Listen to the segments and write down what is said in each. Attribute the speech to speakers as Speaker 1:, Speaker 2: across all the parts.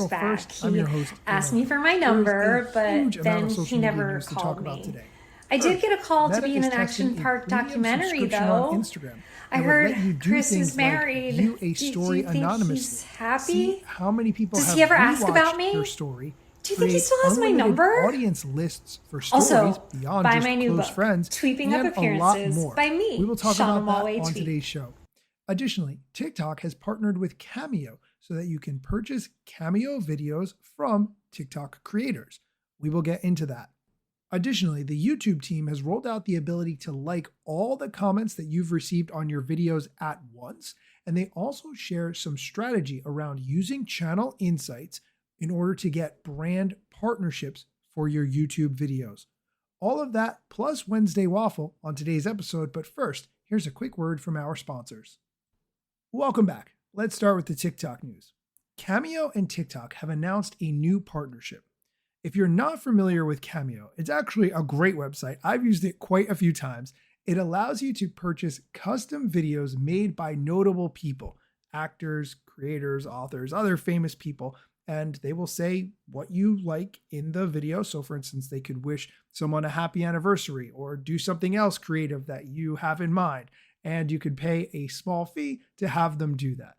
Speaker 1: back.
Speaker 2: First, I'm your host,
Speaker 1: Asked me for my number, but then he never
Speaker 2: to
Speaker 1: called
Speaker 2: talk about
Speaker 1: me.
Speaker 2: today.
Speaker 1: I did get a call to
Speaker 2: Meta
Speaker 1: be in
Speaker 2: is
Speaker 1: an Action
Speaker 2: testing a
Speaker 1: Park
Speaker 2: premium
Speaker 1: documentary,
Speaker 2: subscription on
Speaker 1: though.
Speaker 2: Instagram
Speaker 1: I
Speaker 2: that would
Speaker 1: heard
Speaker 2: let you do
Speaker 1: Chris
Speaker 2: things
Speaker 1: is married.
Speaker 2: like view a
Speaker 1: Do
Speaker 2: story
Speaker 1: you think
Speaker 2: anonymously,
Speaker 1: he's happy?
Speaker 2: see how many people
Speaker 1: Does
Speaker 2: have
Speaker 1: he ever ask
Speaker 2: rewatched
Speaker 1: about me?
Speaker 2: your story,
Speaker 1: Do you think he
Speaker 2: create
Speaker 1: still has my
Speaker 2: unlimited
Speaker 1: number?
Speaker 2: audience lists for stories
Speaker 1: Also,
Speaker 2: beyond
Speaker 1: buy
Speaker 2: just
Speaker 1: my new
Speaker 2: close
Speaker 1: book,
Speaker 2: friends,
Speaker 1: Sweeping Up
Speaker 2: and a lot
Speaker 1: Appearances
Speaker 2: more.
Speaker 1: by me,
Speaker 2: We will talk
Speaker 1: Shauna
Speaker 2: about that
Speaker 1: Malway
Speaker 2: on
Speaker 1: Tweet.
Speaker 2: today's show. Additionally, TikTok has partnered with Cameo so that you can purchase Cameo videos from TikTok creators. We will get into that. Additionally, the YouTube team has rolled out the ability to like all the comments that you've received on your videos at once, and they also share some strategy around using channel insights in order to get brand partnerships for your YouTube videos. All of that plus Wednesday Waffle on today's episode, but first, here's a quick word from our sponsors. Welcome back. Let's start with the TikTok news. Cameo and TikTok have announced a new partnership. If you're not familiar with Cameo, it's actually a great website. I've used it quite a few times. It allows you to purchase custom videos made by notable people, actors, creators, authors, other famous people, and they will say what you like in the video. So for instance, they could wish someone a happy anniversary or do something else creative that you have in mind, and you could pay a small fee to have them do that.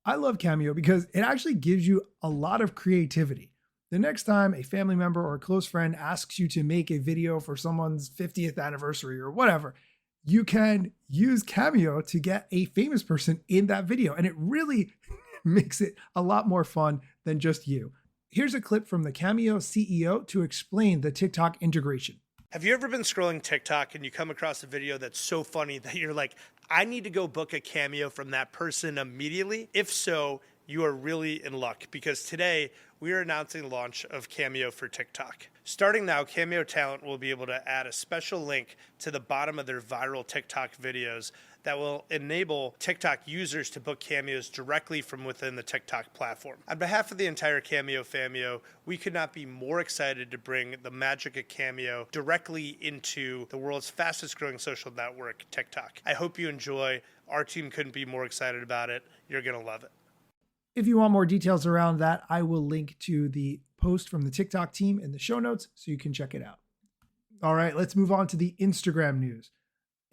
Speaker 2: I love Cameo because it actually gives you a lot of creativity. The next time a family member or a close friend asks you to make a video for someone's 50th anniversary or whatever, you can use Cameo to get a famous person in that video. And it really makes it a lot more fun than just you. Here's a clip from the Cameo CEO to explain the TikTok integration.
Speaker 3: Have you ever been scrolling TikTok and you come across a video that's so funny that you're like, I need to go book a Cameo from that person immediately? If so, you are really in luck because today we are announcing the launch of Cameo for TikTok. Starting now, Cameo Talent will be able to add a special link to the bottom of their viral TikTok videos that will enable TikTok users to book cameos directly from within the TikTok platform. On behalf of the entire Cameo family, we could not be more excited to bring the magic of Cameo directly into the world's fastest growing social network, TikTok. I hope you enjoy. Our team couldn't be more excited about it. You're going to love it.
Speaker 2: If you want more details around that, I will link to the post from the TikTok team in the show notes so you can check it out. All right, let's move on to the Instagram news.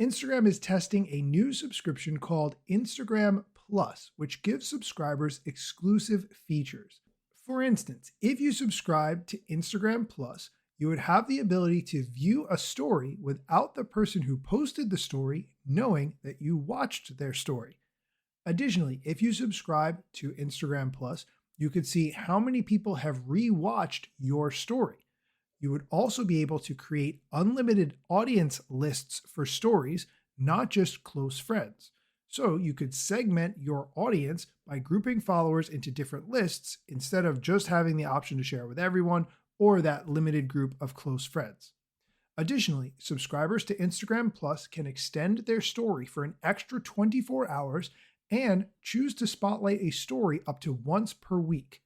Speaker 2: Instagram is testing a new subscription called Instagram Plus, which gives subscribers exclusive features. For instance, if you subscribe to Instagram Plus, you would have the ability to view a story without the person who posted the story knowing that you watched their story. Additionally, if you subscribe to Instagram Plus, you could see how many people have rewatched your story. You would also be able to create unlimited audience lists for stories, not just close friends. So you could segment your audience by grouping followers into different lists instead of just having the option to share with everyone or that limited group of close friends. Additionally, subscribers to Instagram Plus can extend their story for an extra 24 hours and choose to spotlight a story up to once per week.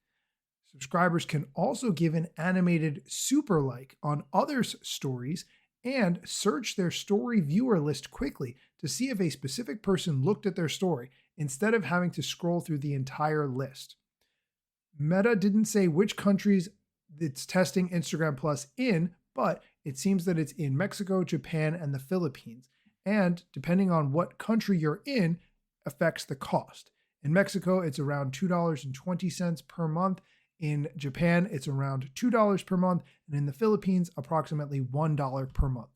Speaker 2: Subscribers can also give an animated super like on others' stories and search their story viewer list quickly to see if a specific person looked at their story instead of having to scroll through the entire list. Meta didn't say which countries it's testing Instagram Plus in, but it seems that it's in Mexico, Japan, and the Philippines. And depending on what country you're in, affects the cost. In Mexico, it's around $2.20 per month. In Japan, it's around $2 per month. And in the Philippines, approximately $1 per month.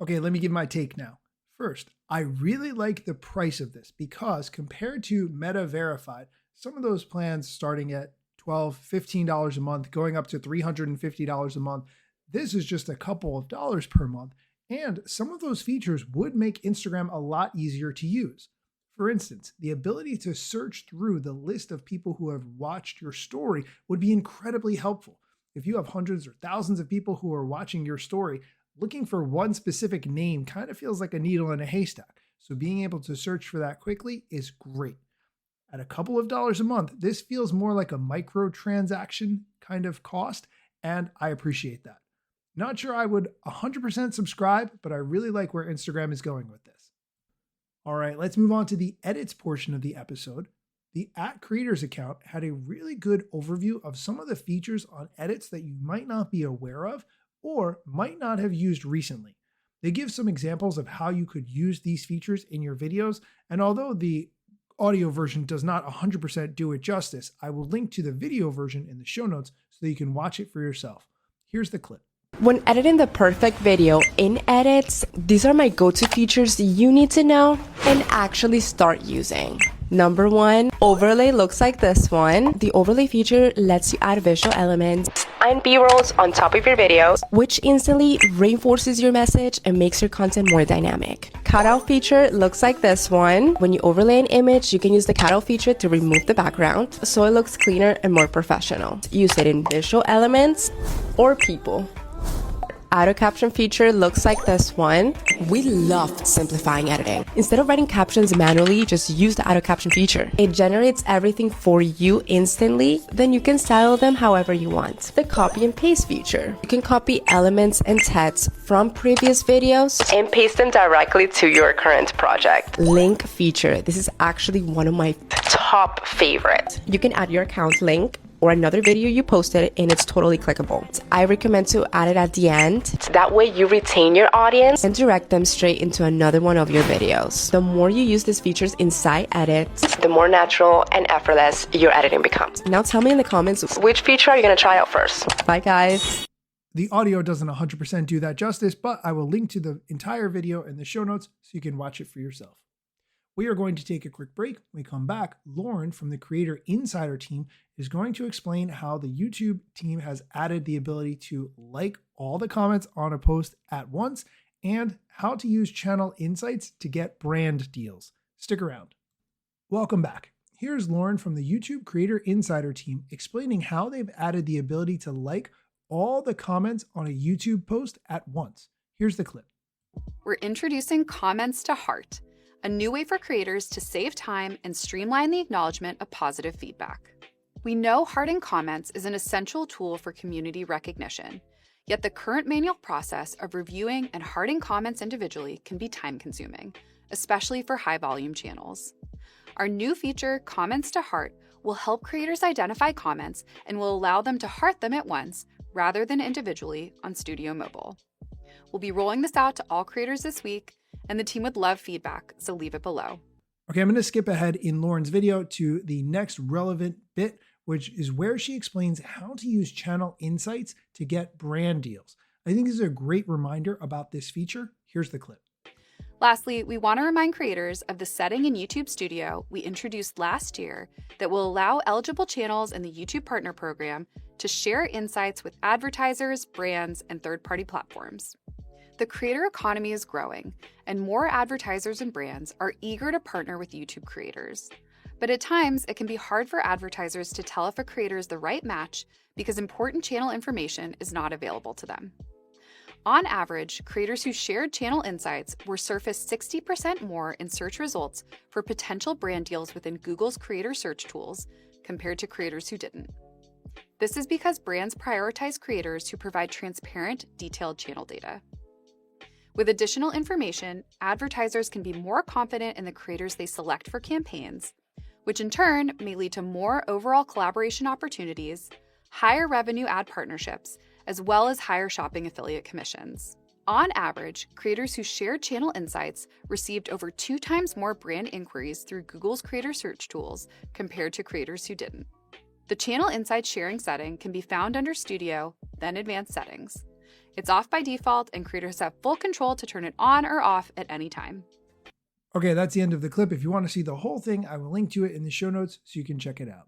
Speaker 2: Okay, let me give my take now. First, I really like the price of this because compared to Meta Verified, some of those plans starting at $12, $15 a month, going up to $350 a month, this is just a couple of dollars per month. And some of those features would make Instagram a lot easier to use. For instance, the ability to search through the list of people who have watched your story would be incredibly helpful. If you have hundreds or thousands of people who are watching your story, looking for one specific name kind of feels like a needle in a haystack. So being able to search for that quickly is great. At a couple of dollars a month, this feels more like a microtransaction kind of cost, and I appreciate that. Not sure I would 100% subscribe, but I really like where Instagram is going with this. All right, let's move on to the edits portion of the episode. The @creators account had a really good overview of some of the features on edits that you might not be aware of or might not have used recently. They give some examples of how you could use these features in your videos, and although the audio version does not 100% do it justice, I will link to the video version in the show notes so that you can watch it for yourself. Here's the clip.
Speaker 4: When editing the perfect video in edits, these are my go-to features you need to know and actually start using. Number 1, overlay looks like this one. The overlay feature lets you add visual elements and B-rolls on top of your videos, which instantly reinforces your message and makes your content more dynamic. Cutout feature looks like this one. When you overlay an image, you can use the cutout feature to remove the background so it looks cleaner and more professional. Use it in visual elements or people. Auto caption feature looks like this one. We love simplifying editing. Instead of writing captions manually, just use the auto caption feature. It generates everything for you instantly, then you can style them however you want. The copy and paste feature. You can copy elements and text from previous videos and paste them directly to your current project. Link feature. This is actually one of my top favorites. You can add your account link or another video you posted and it's totally clickable. I recommend to add it at the end. That way you retain your audience and direct them straight into another one of your videos. The more you use these features inside edits, the more natural and effortless your editing becomes. Now tell me in the comments, which feature are you gonna try out first? Bye guys.
Speaker 2: The audio doesn't 100% do that justice, but I will link to the entire video in the show notes so you can watch it for yourself. We are going to take a quick break. When we come back, Lauren from the Creator Insider team is going to explain how the YouTube team has added the ability to like all the comments on a post at once and how to use channel insights to get brand deals. Stick around. Welcome back. Here's Lauren from the YouTube Creator Insider team explaining how they've added the ability to like all the comments on a YouTube post at once. Here's the clip.
Speaker 5: We're introducing Comments to Heart, a new way for creators to save time and streamline the acknowledgement of positive feedback. We know hearting comments is an essential tool for community recognition, yet the current manual process of reviewing and hearting comments individually can be time-consuming, especially for high-volume channels. Our new feature, Comments to Heart, will help creators identify comments and will allow them to heart them at once rather than individually on Studio Mobile. We'll be rolling this out to all creators this week, and the team would love feedback, so leave it below.
Speaker 2: Okay, I'm going to skip ahead in Lauren's video to the next relevant bit, which is where she explains how to use channel insights to get brand deals. I think this is a great reminder about this feature. Here's the clip.
Speaker 5: Lastly, we want to remind creators of the setting in YouTube Studio we introduced last year that will allow eligible channels in the YouTube Partner Program to share insights with advertisers, brands, and third-party platforms. The creator economy is growing, and more advertisers and brands are eager to partner with YouTube creators. But at times, it can be hard for advertisers to tell if a creator is the right match because important channel information is not available to them. On average, creators who shared channel insights were surfaced 60% more in search results for potential brand deals within Google's creator search tools compared to creators who didn't. This is because brands prioritize creators who provide transparent, detailed channel data. With additional information, advertisers can be more confident in the creators they select for campaigns, which in turn may lead to more overall collaboration opportunities, higher revenue ad partnerships, as well as higher shopping affiliate commissions. On average, creators who shared channel insights received over 2 times more brand inquiries through Google's creator search tools compared to creators who didn't. The channel insights sharing setting can be found under Studio, then Advanced Settings. It's off by default, and creators have full control to turn it on or off at any time.
Speaker 2: Okay, that's the end of the clip. If you want to see the whole thing, I will link to it in the show notes so you can check it out.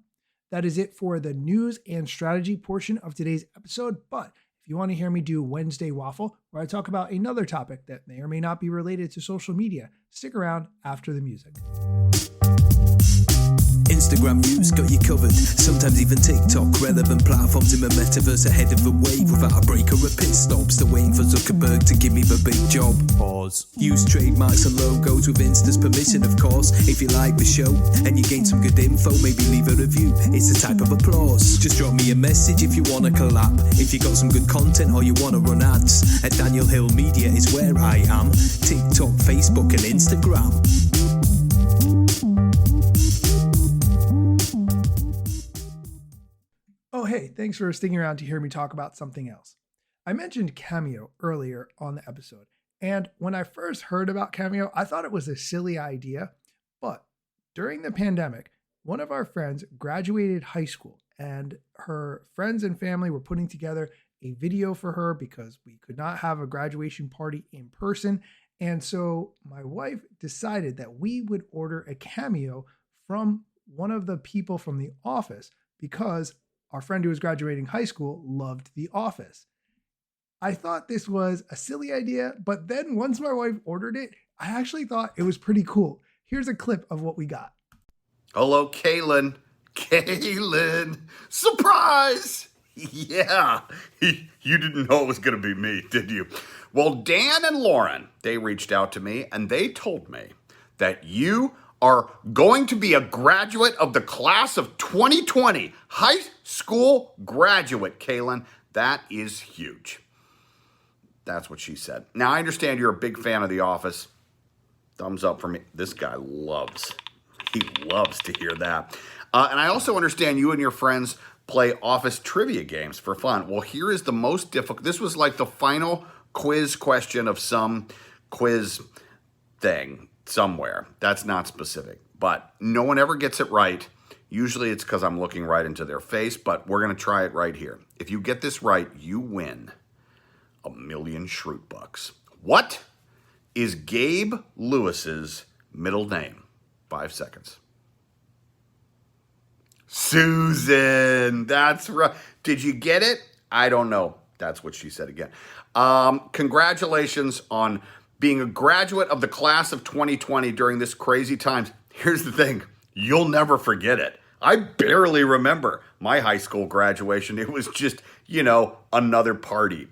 Speaker 2: That is it for the news and strategy portion of today's episode. But if you want to hear me do Wednesday Waffle, where I talk about another topic that may or may not be related to social media, stick around after the music.
Speaker 6: Instagram news got you covered, sometimes even TikTok. Relevant platforms in the metaverse ahead of the wave. Without a break or a pit stop, still waiting for Zuckerberg to give me the big job. Pause. Use trademarks and logos with Insta's permission, of course. If you like the show and you gain some good info, maybe leave a review. It's a type of applause. Just drop me a message if you want to collab. If you got some good content or you want to run ads, at Daniel Hill Media is where I am. TikTok, Facebook and Instagram.
Speaker 2: hey, thanks for sticking around to hear me talk about something else. I mentioned Cameo earlier on the episode, and when I first heard about Cameo, I thought it was a silly idea, but during the pandemic, one of our friends graduated high school, and her friends and family were putting together a video for her because we could not have a graduation party in person. And so my wife decided that we would order a Cameo from one of the people from The Office because our friend who was graduating high school loved The Office. I thought this was a silly idea, but then once my wife ordered it, I actually thought it was pretty cool. Here's a clip of what we got.
Speaker 7: Hello, Kaylin. Kaylin! Surprise! Yeah, you didn't know it was going to be me, did you? Well, Dan and Lauren, they reached out to me and they told me that you are going to be a graduate of the class of 2020. High school graduate, Kaylin. That is huge. That's what she said. Now, I understand you're a big fan of The Office. Thumbs up for me. This guy loves to hear that. And I also understand you and your friends play Office trivia games for fun. Well, here is the most difficult. This was like the final quiz question of some quiz thing somewhere. That's not specific. But no one ever gets it right. Usually it's because I'm looking right into their face, but we're going to try it right here. If you get this right, you win $1 million Schrute bucks. What is Gabe Lewis's middle name? 5 seconds. Susan. That's right. Did you get it? I don't know. That's what she said again. Congratulations on being a graduate of the class of 2020 during this crazy times. Here's the thing. You'll never forget it. I barely remember my high school graduation. It was just, another party.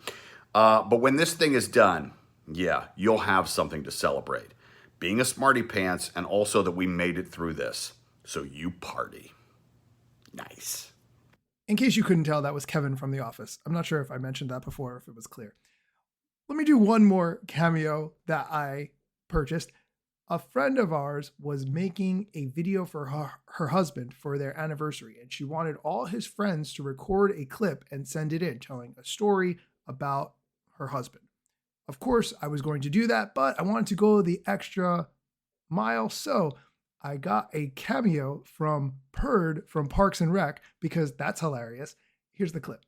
Speaker 7: But when this thing is done, yeah, you'll have something to celebrate. Being a smarty pants and also that we made it through this. So you party. Nice.
Speaker 2: In case you couldn't tell, that was Kevin from The Office. I'm not sure if I mentioned that before or if it was clear. Let me do one more Cameo that I purchased. A friend of ours was making a video for her husband for their anniversary, and she wanted all his friends to record a clip and send it in, telling a story about her husband. Of course, I was going to do that, but I wanted to go the extra mile, so I got a cameo from Perd from Parks and Rec because that's hilarious. Here's the clip.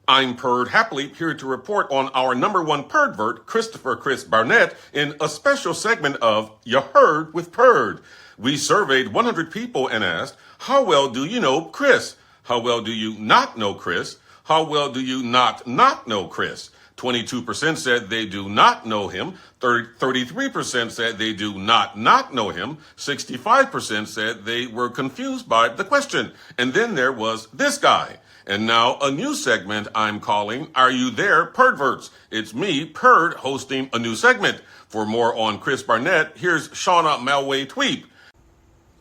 Speaker 8: I'm Perd Happily, here to report on our number one Perdvert, Christopher Chris Barnett, in a special segment of You Heard with Perd. We surveyed 100 people and asked, how well do you know Chris? How well do you not know Chris? How well do you not know Chris? 22% said they do not know him. 33% said they do not know him. 65% said they were confused by the question. And then there was this guy. And now a new segment I'm calling Are You There, Perdverts? It's me, Perd, hosting a new segment. For more on Chris Barnett, here's Shauna Malway-Tweep.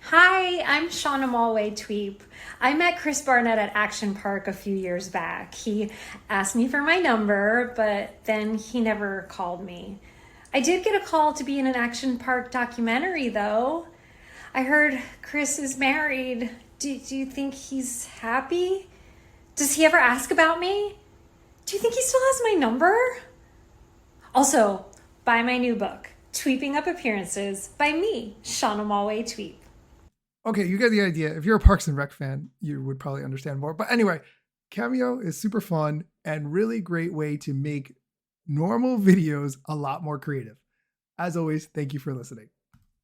Speaker 1: Hi, I'm Shauna Malway-Tweep. I met Chris Barnett at Action Park a few years back. He asked me for my number, but then he never called me. I did get a call to be in an Action Park documentary, though. I heard Chris is married. Do you think he's happy? Does he ever ask about me? Do you think he still has my number? Also, buy my new book, Tweeping Up Appearances, by me, Shauna Malway-Tweep.
Speaker 2: Okay, you get the idea. If you're a Parks and Rec fan, you would probably understand more. But anyway, Cameo is super fun and really great way to make normal videos a lot more creative. As always, thank you for listening.